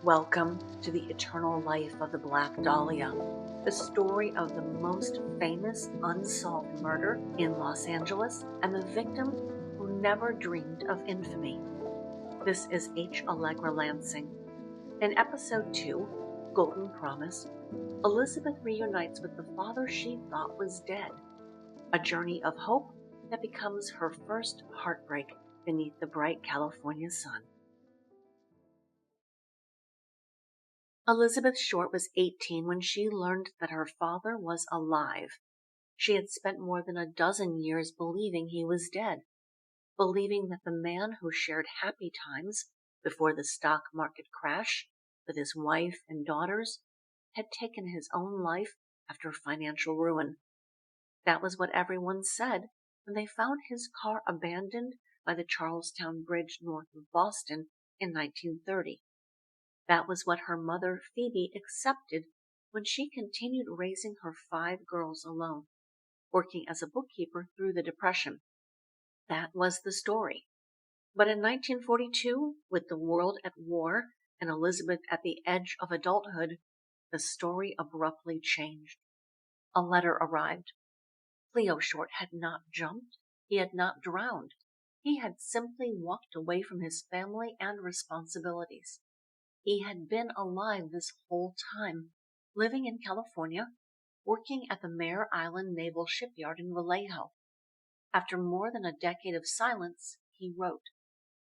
Welcome to the eternal life of the Black Dahlia, the story of the most famous unsolved murder in Los Angeles and the victim who never dreamed of infamy. This is Allegra Lansing. In episode 2, Golden Promise, Elizabeth reunites with the father she thought was dead, a journey of hope that becomes her first heartbreak beneath the bright California sun. Elizabeth Short was 18 when she learned that her father was alive. She had spent more than a dozen years believing he was dead, believing that the man who shared happy times before the stock market crash with his wife and daughters had taken his own life after financial ruin. That was what everyone said when they found his car abandoned by the Charlestown Bridge north of Boston in 1930. That was what her mother, Phoebe, accepted when she continued raising her 5 girls alone, working as a bookkeeper through the Depression. That was the story. But in 1942, with the world at war and Elizabeth at the edge of adulthood, the story abruptly changed. A letter arrived. Cleo Short had not jumped. He had not drowned. He had simply walked away from his family and responsibilities. He had been alive this whole time, living in California, working at the Mare Island Naval Shipyard in Vallejo. After more than a decade of silence, he wrote,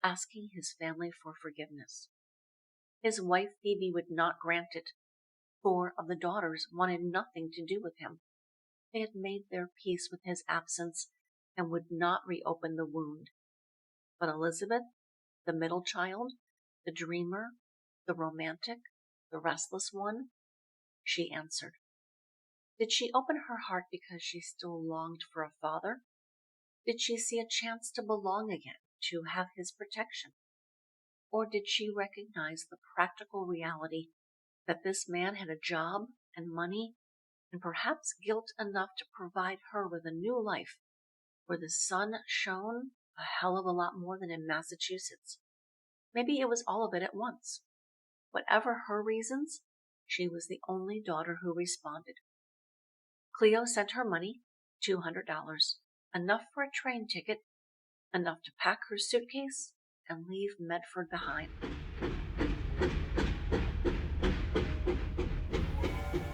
asking his family for forgiveness. His wife Phoebe would not grant it. 4 of the daughters wanted nothing to do with him. They had made their peace with his absence and would not reopen the wound. But Elizabeth, the middle child, the dreamer, the romantic, the restless one, she answered. Did she open her heart because she still longed for a father? Did she see a chance to belong again, to have his protection? Or did she recognize the practical reality that this man had a job and money and perhaps guilt enough to provide her with a new life where the sun shone a hell of a lot more than in Massachusetts? Maybe it was all of it at once. Whatever her reasons, she was the only daughter who responded. Cleo sent her money, $200, enough for a train ticket, enough to pack her suitcase and leave Medford behind.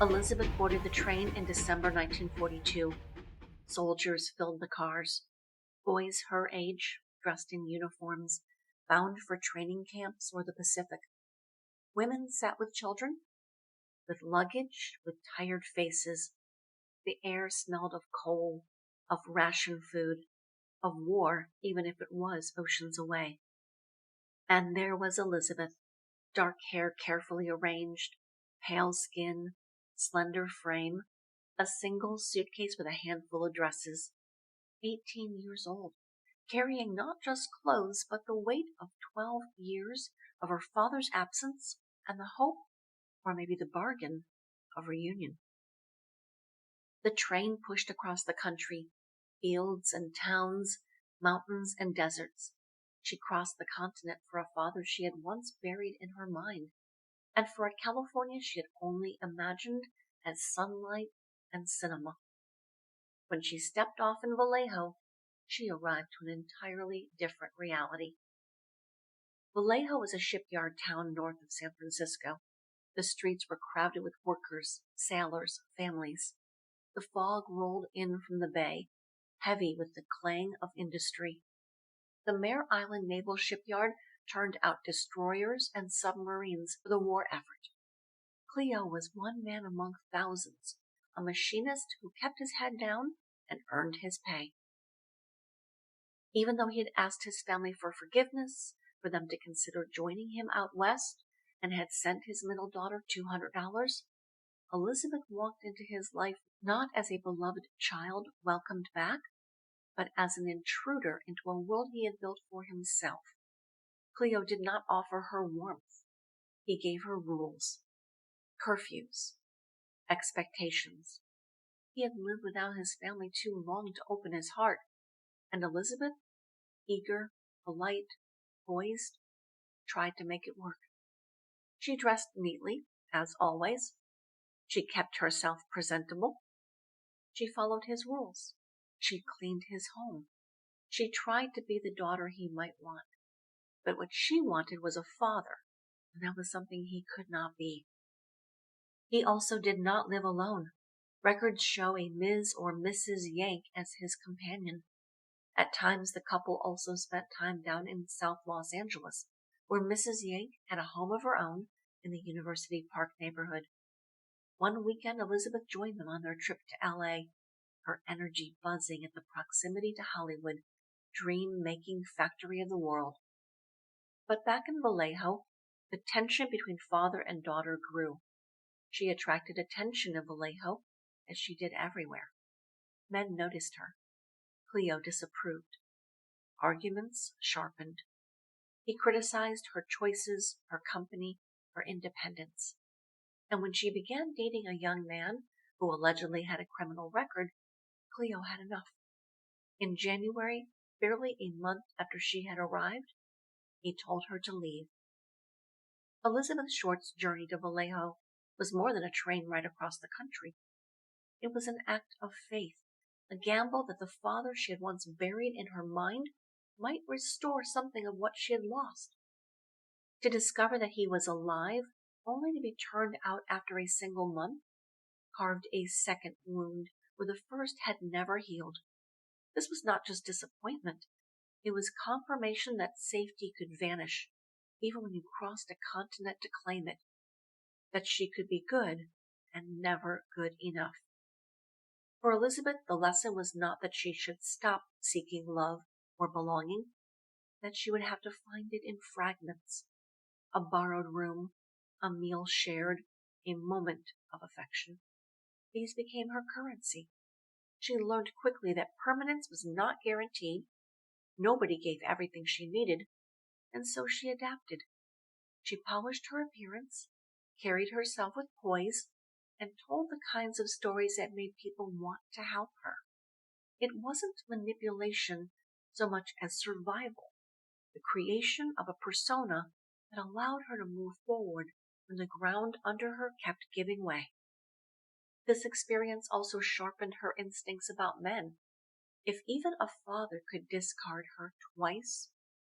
Elizabeth boarded the train in December 1942. Soldiers filled the cars. Boys her age, dressed in uniforms, bound for training camps or the Pacific. Women sat with children, with luggage, with tired faces. The air smelled of coal, of ration food, of war, even if it was oceans away. And there was Elizabeth, dark hair carefully arranged, pale skin, slender frame, a single suitcase with a handful of dresses, 18 years old, carrying not just clothes, but the weight of 12 years of her father's absence and the hope, or maybe the bargain, of reunion. The train pushed across the country, fields and towns, mountains and deserts. She crossed the continent for a father she had once buried in her mind, and for a California she had only imagined as sunlight and cinema. When she stepped off in Vallejo, she arrived to an entirely different reality. Vallejo is a shipyard town north of San Francisco. The streets were crowded with workers, sailors, families. The fog rolled in from the bay, heavy with the clang of industry. The Mare Island Naval Shipyard turned out destroyers and submarines for the war effort. Cleo was one man among thousands, a machinist who kept his head down and earned his pay. Even though he had asked his family for forgiveness, for them to consider joining him out west, and had sent his middle daughter $200, Elizabeth walked into his life not as a beloved child welcomed back, but as an intruder into a world he had built for himself. Cleo did not offer her warmth. He gave her rules, curfews, expectations. He had lived without his family too long to open his heart, and Elizabeth, eager, polite, poised, tried to make it work. She dressed neatly, as always. She kept herself presentable. She followed his rules. She cleaned his home. She tried to be the daughter he might want. But what she wanted was a father, and that was something he could not be. He also did not live alone. Records show a Ms. or Mrs. Yank as his companion. At times, the couple also spent time down in South Los Angeles, where Mrs. Yank had a home of her own in the University Park neighborhood. One weekend, Elizabeth joined them on their trip to LA, her energy buzzing at the proximity to Hollywood, dream-making factory of the world. But back in Vallejo, the tension between father and daughter grew. She attracted attention in Vallejo, as she did everywhere. Men noticed her. Cleo disapproved. Arguments sharpened. He criticized her choices, her company, her independence. And when she began dating a young man who allegedly had a criminal record, Cleo had enough. In January, barely a month after she had arrived, he told her to leave. Elizabeth Short's journey to Vallejo was more than a train ride across the country. It was an act of faith, a gamble that the father she had once buried in her mind might restore something of what she had lost. To discover that he was alive, only to be turned out after a single month, carved a second wound where the first had never healed. This was not just disappointment. It was confirmation that safety could vanish, even when you crossed a continent to claim it. That she could be good and never good enough. For Elizabeth, the lesson was not that she should stop seeking love or belonging, that she would have to find it in fragments. A borrowed room, a meal shared, a moment of affection. These became her currency. She learned quickly that permanence was not guaranteed. Nobody gave everything she needed, and so she adapted. She polished her appearance, carried herself with poise, and told the kinds of stories that made people want to help her. It wasn't manipulation so much as survival, the creation of a persona that allowed her to move forward when the ground under her kept giving way. This experience also sharpened her instincts about men. If even a father could discard her twice,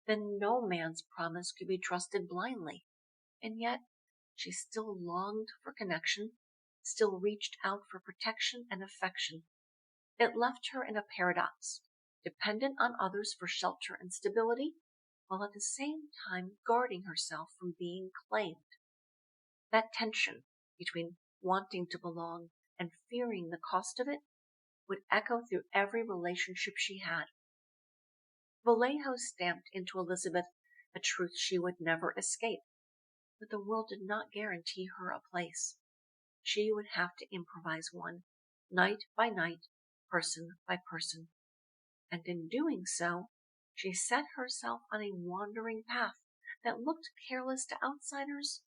then no man's promise could be trusted blindly. And yet, she still longed for connection, still reached out for protection and affection. It left her in a paradox, dependent on others for shelter and stability, while at the same time guarding herself from being claimed. That tension between wanting to belong and fearing the cost of it would echo through every relationship she had. Vallejo stamped into Elizabeth a truth she would never escape, but the world did not guarantee her a place. She would have to improvise one, night by night, person by person. And in doing so, she set herself on a wandering path that looked careless to outsiders,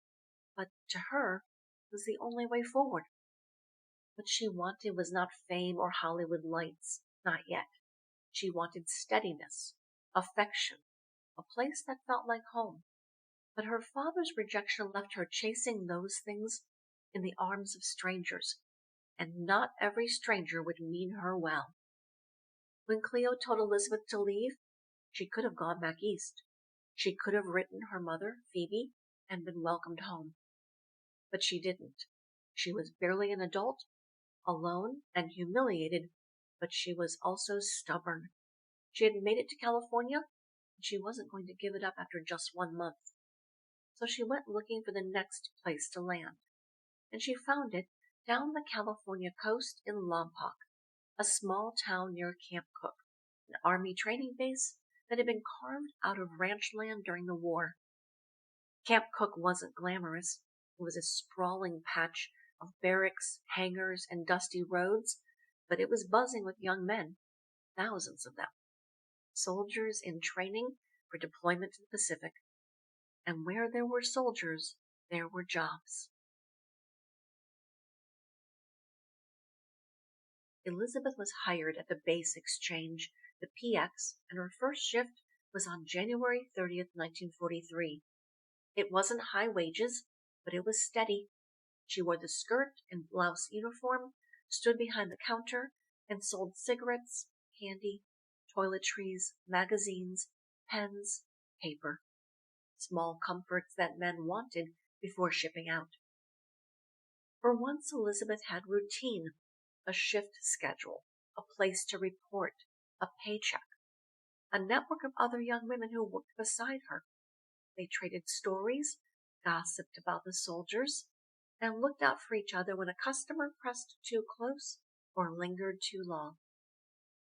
but to her was the only way forward. What she wanted was not fame or Hollywood lights, not yet. She wanted steadiness, affection, a place that felt like home. But her father's rejection left her chasing those things in the arms of strangers, and not every stranger would mean her well. When Cleo told Elizabeth to leave, she could have gone back east. She could have written her mother, Phoebe, and been welcomed home. But she didn't. She was barely an adult, alone and humiliated, but she was also stubborn. She had made it to California, and she wasn't going to give it up after just 1 month. So she went looking for the next place to land, and she found it down the California coast in Lompoc, a small town near Camp Cook, an army training base that had been carved out of ranch land during the war. Camp Cook wasn't glamorous. It was a sprawling patch of barracks, hangars, and dusty roads, but it was buzzing with young men, thousands of them, soldiers in training for deployment to the Pacific. And where there were soldiers, there were jobs. Elizabeth was hired at the base exchange, the PX, and her first shift was on January 30th, 1943. It wasn't high wages, but it was steady. She wore the skirt and blouse uniform, stood behind the counter, and sold cigarettes, candy, toiletries, magazines, pens, paper, small comforts that men wanted before shipping out. For once, Elizabeth had routine, a shift schedule, a place to report, a paycheck, a network of other young women who worked beside her. They traded stories, gossiped about the soldiers, and looked out for each other when a customer pressed too close or lingered too long.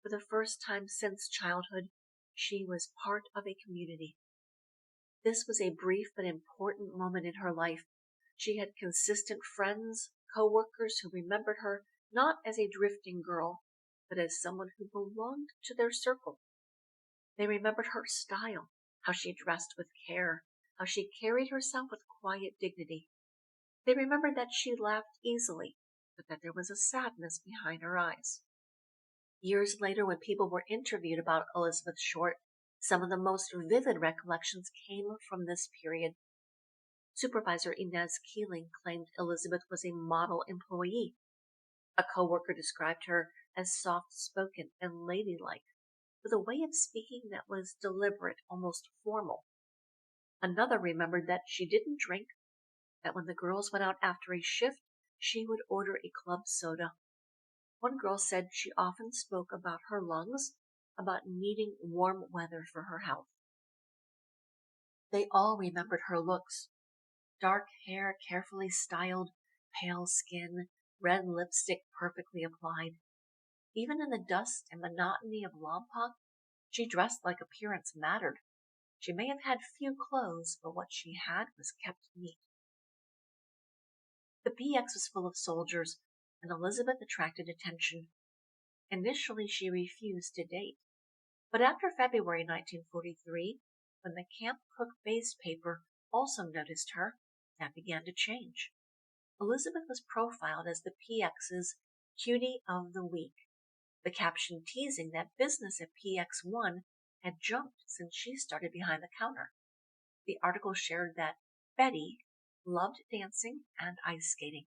For the first time since childhood, she was part of a community. This was a brief but important moment in her life. She had consistent friends, co-workers who remembered her not as a drifting girl, but as someone who belonged to their circle. They remembered her style, how she dressed with care, how she carried herself with quiet dignity. They remembered that she laughed easily, but that there was a sadness behind her eyes. Years later, when people were interviewed about Elizabeth Short, some of the most vivid recollections came from this period. Supervisor Inez Keeling claimed Elizabeth was a model employee. A coworker described her as soft-spoken and ladylike, with a way of speaking that was deliberate, almost formal. Another remembered that she didn't drink, that when the girls went out after a shift, she would order a club soda. One girl said she often spoke about her lungs, about needing warm weather for her health. They all remembered her looks. Dark hair carefully styled, pale skin, red lipstick perfectly applied. Even in the dust and monotony of Lompoc, she dressed like appearance mattered. She may have had few clothes, but what she had was kept neat. The PX was full of soldiers, and Elizabeth attracted attention. Initially, she refused to date. But after February 1943, when the Camp Cook base paper also noticed her, that began to change. Elizabeth was profiled as the PX's Cutie of the Week, the caption teasing that business at PX1 had jumped since she started behind the counter. The article shared that Betty loved dancing and ice skating.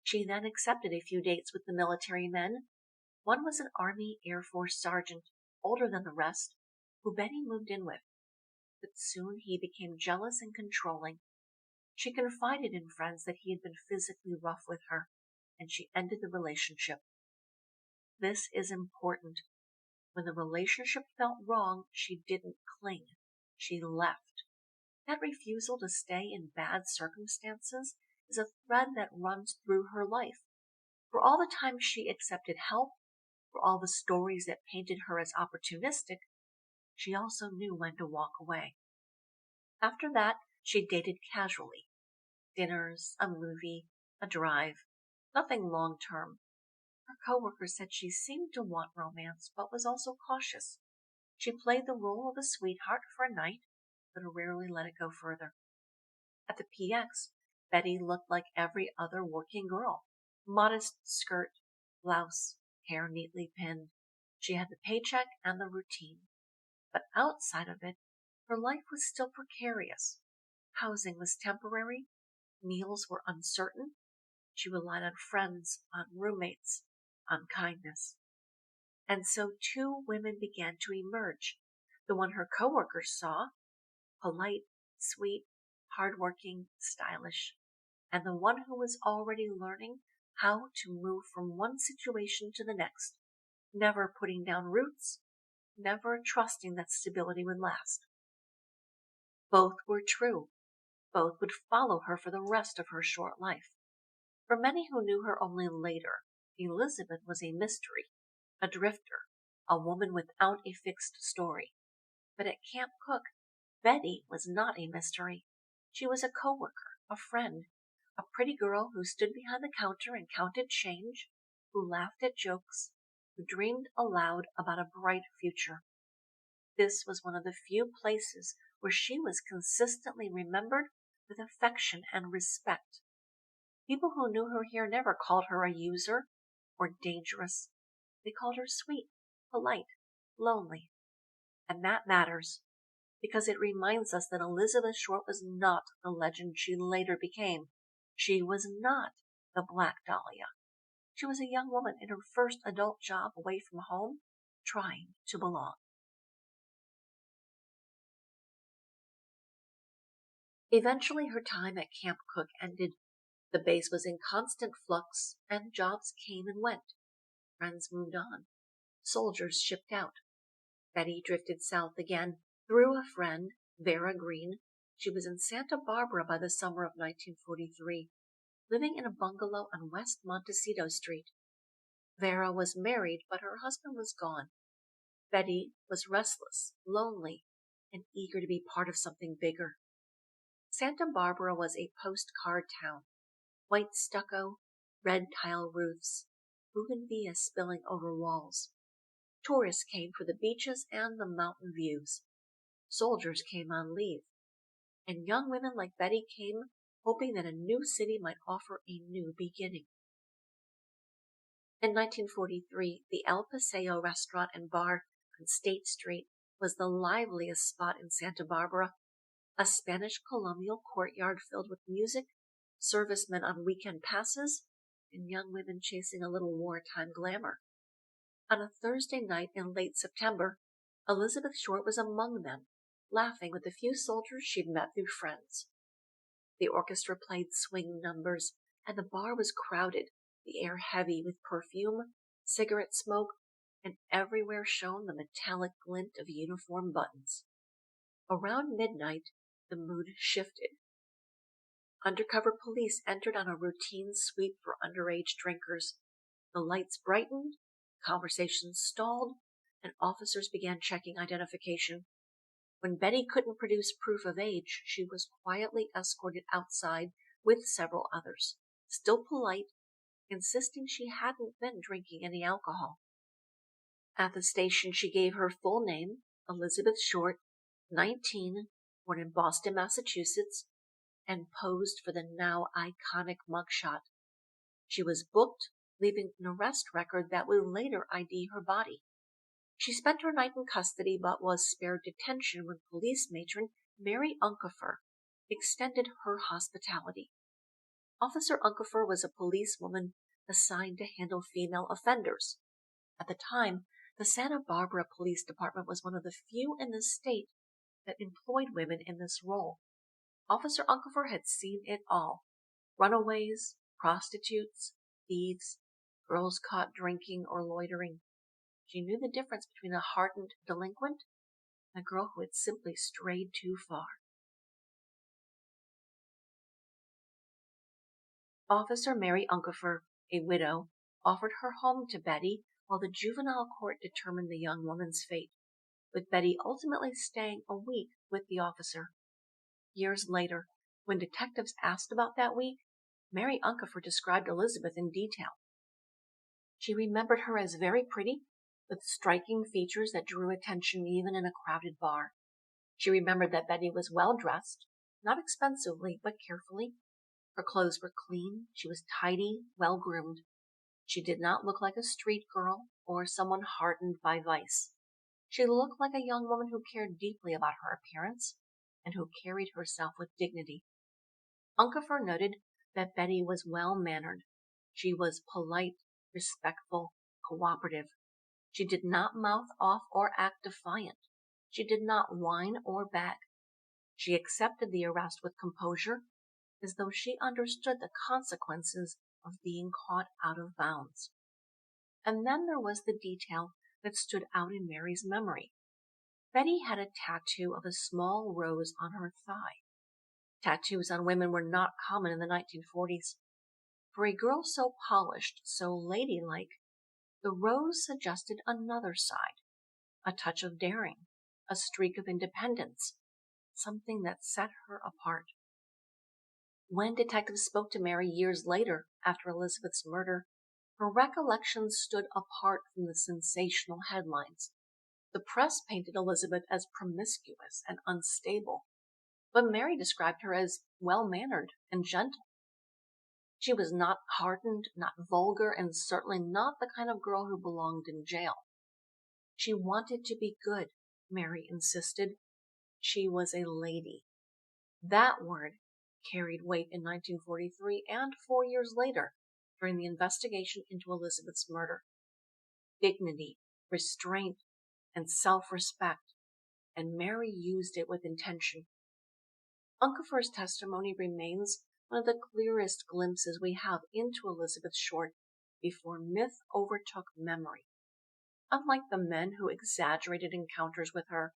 She then accepted a few dates with the military men. One was an Army Air Force sergeant, older than the rest, who Betty moved in with. But soon he became jealous and controlling. She confided in friends that he had been physically rough with her, and she ended the relationship. This is important. When the relationship felt wrong, she didn't cling. She left. That refusal to stay in bad circumstances is a thread that runs through her life. For all the time she accepted help, for all the stories that painted her as opportunistic, she also knew when to walk away. After that, she dated casually. Dinners, a movie, a drive, nothing long-term. Her coworker said she seemed to want romance, but was also cautious. She played the role of a sweetheart for a night, but rarely let it go further. At the PX, Betty looked like every other working girl. Modest skirt, blouse, hair neatly pinned. She had the paycheck and the routine. But outside of it, her life was still precarious. Housing was temporary. Meals were uncertain. She relied on friends, on roommates, on kindness. And so two women began to emerge. The one her coworkers saw, polite, sweet, hardworking, stylish, and the one who was already learning how to move from one situation to the next, never putting down roots, never trusting that stability would last. Both were true. Both would follow her for the rest of her short life. For many who knew her only later, Elizabeth was a mystery, a drifter, a woman without a fixed story. But at Camp Cook, Betty was not a mystery. She was a coworker, a friend, a pretty girl who stood behind the counter and counted change, who laughed at jokes, who dreamed aloud about a bright future. This was one of the few places where she was consistently remembered with affection and respect. People who knew her here never called her a user or dangerous. They called her sweet, polite, lonely. And that matters, because it reminds us that Elizabeth Short was not the legend she later became. She was not the Black Dahlia. She was a young woman in her first adult job away from home, trying to belong. Eventually, her time at Camp Cook ended. The base was in constant flux, and jobs came and went. Friends moved on. Soldiers shipped out. Betty drifted south again, through a friend, Vera Green. She was in Santa Barbara by the summer of 1943, living in a bungalow on West Montecito Street. Vera was married, but her husband was gone. Betty was restless, lonely, and eager to be part of something bigger. Santa Barbara was a postcard town. White stucco, red tile roofs, bougainvillea spilling over walls. Tourists came for the beaches and the mountain views. Soldiers came on leave. And young women like Betty came hoping that a new city might offer a new beginning. In 1943, the El Paseo restaurant and bar on State Street was the liveliest spot in Santa Barbara, a Spanish colonial courtyard filled with music, servicemen on weekend passes, and young women chasing a little wartime glamour. On a Thursday night in late September, Elizabeth Short was among them, laughing with the few soldiers she'd met through friends. The orchestra played swing numbers, and the bar was crowded, the air heavy with perfume, cigarette smoke, and everywhere shone the metallic glint of uniform buttons. Around midnight, the mood shifted. Undercover police entered on a routine sweep for underage drinkers. The lights brightened, conversations stalled, and officers began checking identification. When Betty couldn't produce proof of age, she was quietly escorted outside with several others, still polite, insisting she hadn't been drinking any alcohol. At the station, she gave her full name, Elizabeth Short, 19, born in Boston, Massachusetts, and posed for the now iconic mugshot. She was booked, leaving an arrest record that would later ID her body. She spent her night in custody but was spared detention when police matron Mary Unkefer extended her hospitality. Officer Unkefer was a policewoman assigned to handle female offenders. At the time, the Santa Barbara Police Department was one of the few in the state that employed women in this role. Officer Unkefer had seen it all: runaways, prostitutes, thieves, girls caught drinking or loitering. She knew the difference between a hardened delinquent and a girl who had simply strayed too far. Officer Mary Unkefer, a widow, offered her home to Betty while the juvenile court determined the young woman's fate, with Betty ultimately staying a week with the officer. Years later, when detectives asked about that week, Mary Unkefer described Elizabeth in detail. She remembered her as very pretty, with striking features that drew attention even in a crowded bar. She remembered that Betty was well dressed, not expensively, but carefully. Her clothes were clean, she was tidy, well groomed. She did not look like a street girl or someone hardened by vice. She looked like a young woman who cared deeply about her appearance and who carried herself with dignity. Unkefer noted that Betty was well-mannered. She was polite, respectful, cooperative. She did not mouth off or act defiant. She did not whine or beg. She accepted the arrest with composure, as though she understood the consequences of being caught out of bounds. And then there was the detail that stood out in Mary's memory. Betty had a tattoo of a small rose on her thigh. Tattoos on women were not common in the 1940s. For a girl so polished, so ladylike, the rose suggested another side, a touch of daring, a streak of independence, something that set her apart. When detectives spoke to Mary years later, after Elizabeth's murder, her recollections stood apart from the sensational headlines. The press painted Elizabeth as promiscuous and unstable, but Mary described her as well-mannered and gentle. She was not hardened, not vulgar, and certainly not the kind of girl who belonged in jail. She wanted to be good, Mary insisted. She was a lady. That word carried weight in 1943 and 4 years later during the investigation into Elizabeth's murder. Dignity, restraint, and self-respect, and Mary used it with intention. Unkefer's testimony remains one of the clearest glimpses we have into Elizabeth Short before myth overtook memory. Unlike the men who exaggerated encounters with her,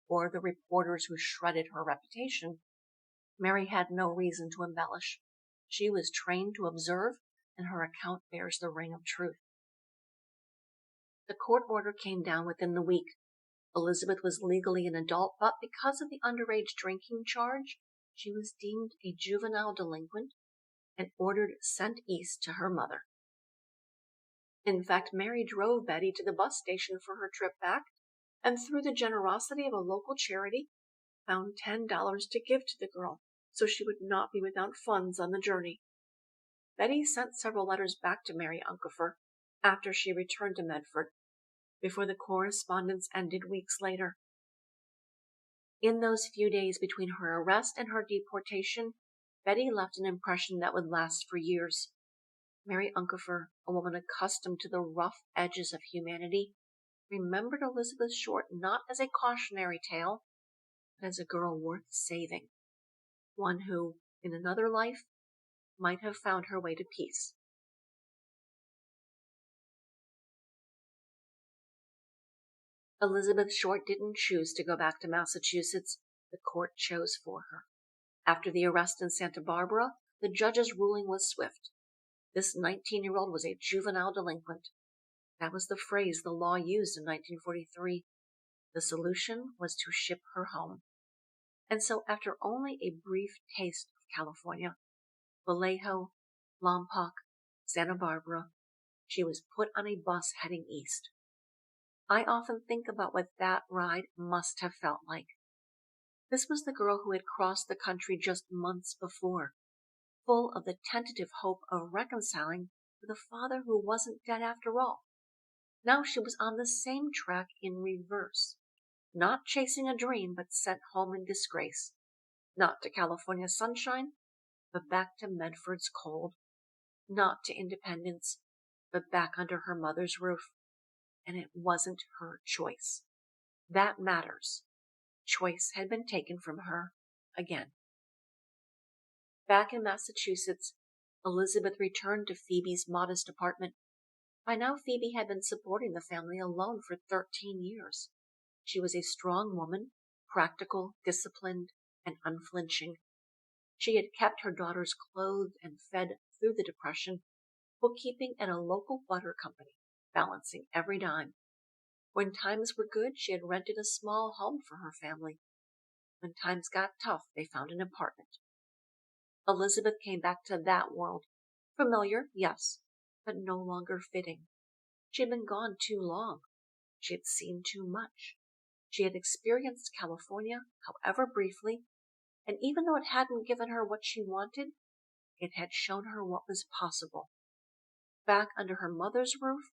or the reporters who shredded her reputation, Mary had no reason to embellish. She was trained to observe, and her account bears the ring of truth. The court order came down within the week. Elizabeth was legally an adult, but because of the underage drinking charge, she was deemed a juvenile delinquent and ordered sent east to her mother. In fact, Mary drove Betty to the bus station for her trip back, and through the generosity of a local charity, found $10 to give to the girl so she would not be without funds on the journey. Betty sent several letters back to Mary Unkefer after she returned to Medford, before the correspondence ended weeks later. In those few days between her arrest and her deportation, Betty left an impression that would last for years. Mary Unkefer, a woman accustomed to the rough edges of humanity, remembered Elizabeth Short not as a cautionary tale, but as a girl worth saving, one who, in another life, might have found her way to peace. Elizabeth Short didn't choose to go back to Massachusetts. The court chose for her. After the arrest in Santa Barbara, the judge's ruling was swift. This 19-year-old was a juvenile delinquent. That was the phrase the law used in 1943. The solution was to ship her home. And so after only a brief taste of California, Vallejo, Lompoc, Santa Barbara, she was put on a bus heading east. I often think about what that ride must have felt like. This was the girl who had crossed the country just months before, full of the tentative hope of reconciling with a father who wasn't dead after all. Now she was on the same track in reverse, not chasing a dream, but sent home in disgrace, not to California sunshine, but back to Medford's cold, not to independence, but back under her mother's roof. And it wasn't her choice. That matters. Choice had been taken from her again. Back in Massachusetts, Elizabeth returned to Phoebe's modest apartment. By now, Phoebe had been supporting the family alone for 13 years. She was a strong woman, practical, disciplined, and unflinching. She had kept her daughters clothed and fed through the Depression, bookkeeping at a local butter company, balancing every dime. When times were good, she had rented a small home for her family. When times got tough, they found an apartment. Elizabeth came back to that world. Familiar, yes, but no longer fitting. She had been gone too long. She had seen too much. She had experienced California, however briefly, and even though it hadn't given her what she wanted, it had shown her what was possible. Back under her mother's roof,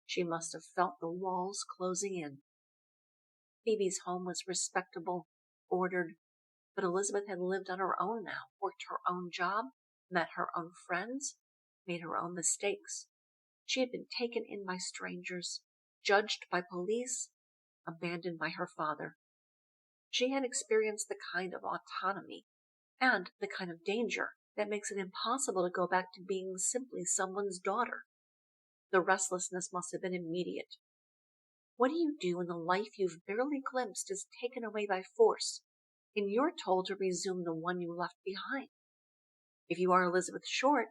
she must have felt the walls closing in. Phoebe's home was respectable, ordered, but Elizabeth had lived on her own now, worked her own job, met her own friends, made her own mistakes. She had been taken in by strangers, judged by police, abandoned by her father. She had experienced the kind of autonomy and the kind of danger that makes it impossible to go back to being simply someone's daughter. The restlessness must have been immediate. What do you do when the life you've barely glimpsed is taken away by force, and you're told to resume the one you left behind? If you are Elizabeth Short,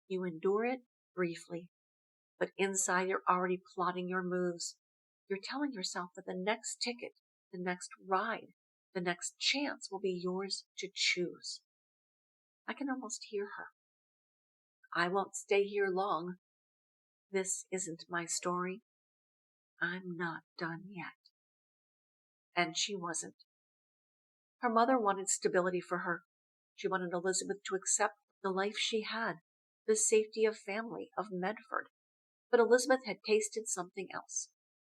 you endure it briefly, but inside you're already plotting your moves. You're telling yourself that the next ticket, the next ride, the next chance will be yours to choose. I can almost hear her. I won't stay here long. This isn't my story. I'm not done yet. And she wasn't. Her mother wanted stability for her. She wanted Elizabeth to accept the life she had, the safety of family, of Medford. But Elizabeth had tasted something else.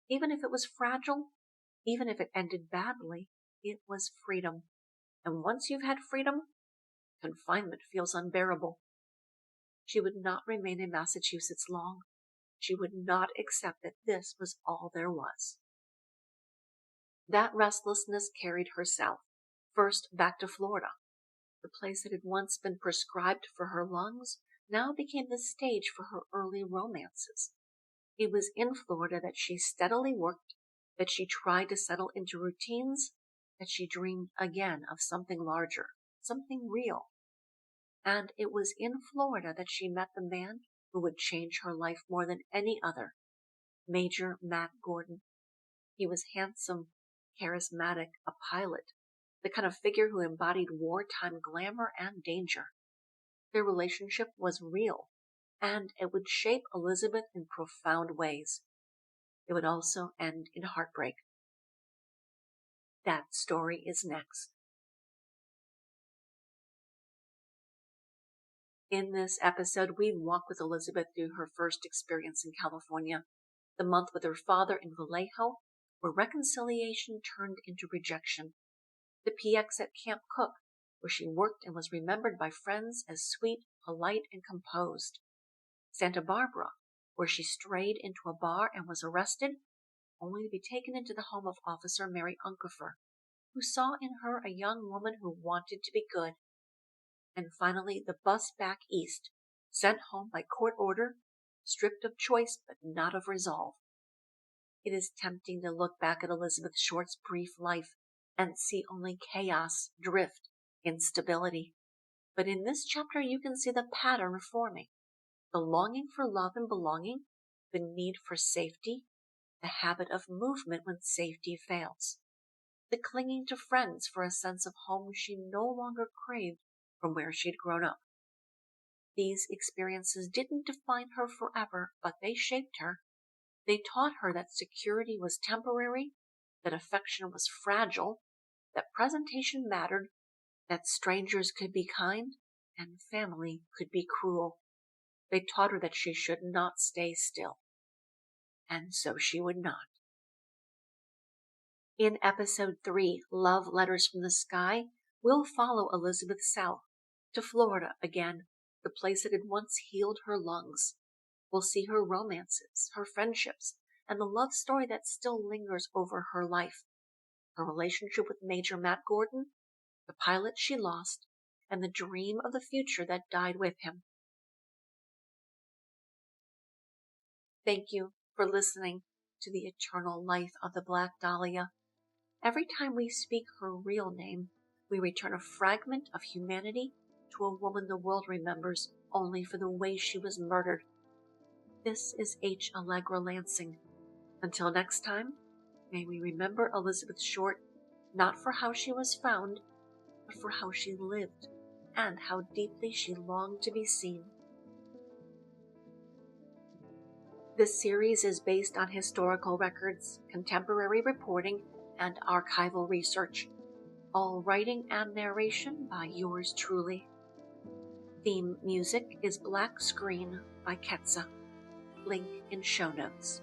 Even if it was fragile, even if it ended badly, it was freedom. And once you've had freedom, confinement feels unbearable. She would not remain in Massachusetts long. She would not accept that this was all there was. That restlessness carried her south, first back to Florida. The place that had once been prescribed for her lungs now became the stage for her early romances. It was in Florida that she steadily worked, that she tried to settle into routines, that she dreamed again of something larger, something real. And it was in Florida that she met the man who would change her life more than any other, Major Matt Gordon. He was handsome, charismatic, a pilot, the kind of figure who embodied wartime glamour and danger. Their relationship was real, and it would shape Elizabeth in profound ways. It would also end in heartbreak. That story is next. In this episode, we walk with Elizabeth through her first experience in California, the month with her father in Vallejo, where reconciliation turned into rejection, the PX at Camp Cook, where she worked and was remembered by friends as sweet, polite, and composed, Santa Barbara, where she strayed into a bar and was arrested, only to be taken into the home of Officer Mary Unkefer, who saw in her a young woman who wanted to be good, and finally the bus back east, sent home by court order, stripped of choice but not of resolve. It is tempting to look back at Elizabeth Short's brief life and see only chaos, drift, instability. But in this chapter you can see the pattern forming. The longing for love and belonging, the need for safety, the habit of movement when safety fails, the clinging to friends for a sense of home she no longer craved from where she'd grown up. These experiences didn't define her forever, but they shaped her. They taught her that security was temporary, that affection was fragile, that presentation mattered, that strangers could be kind and family could be cruel. They taught her that she should not stay still. And so she would not. In episode 3, Love Letters from the Sky, we'll follow Elizabeth south to Florida again, the place that had once healed her lungs. We'll see her romances, her friendships, and the love story that still lingers over her life. Her relationship with Major Matt Gordon, the pilot she lost, and the dream of the future that died with him. Thank you for listening to The Eternal Life of the Black Dahlia. Every time we speak her real name, we return a fragment of humanity to a woman the world remembers only for the way she was murdered. This is H. Allegra Lansing. Until next time, may we remember Elizabeth Short not for how she was found, but for how she lived and how deeply she longed to be seen. This series is based on historical records, contemporary reporting, and archival research. All writing and narration by yours truly. Theme music is Black Screen by Ketsa. Link in show notes.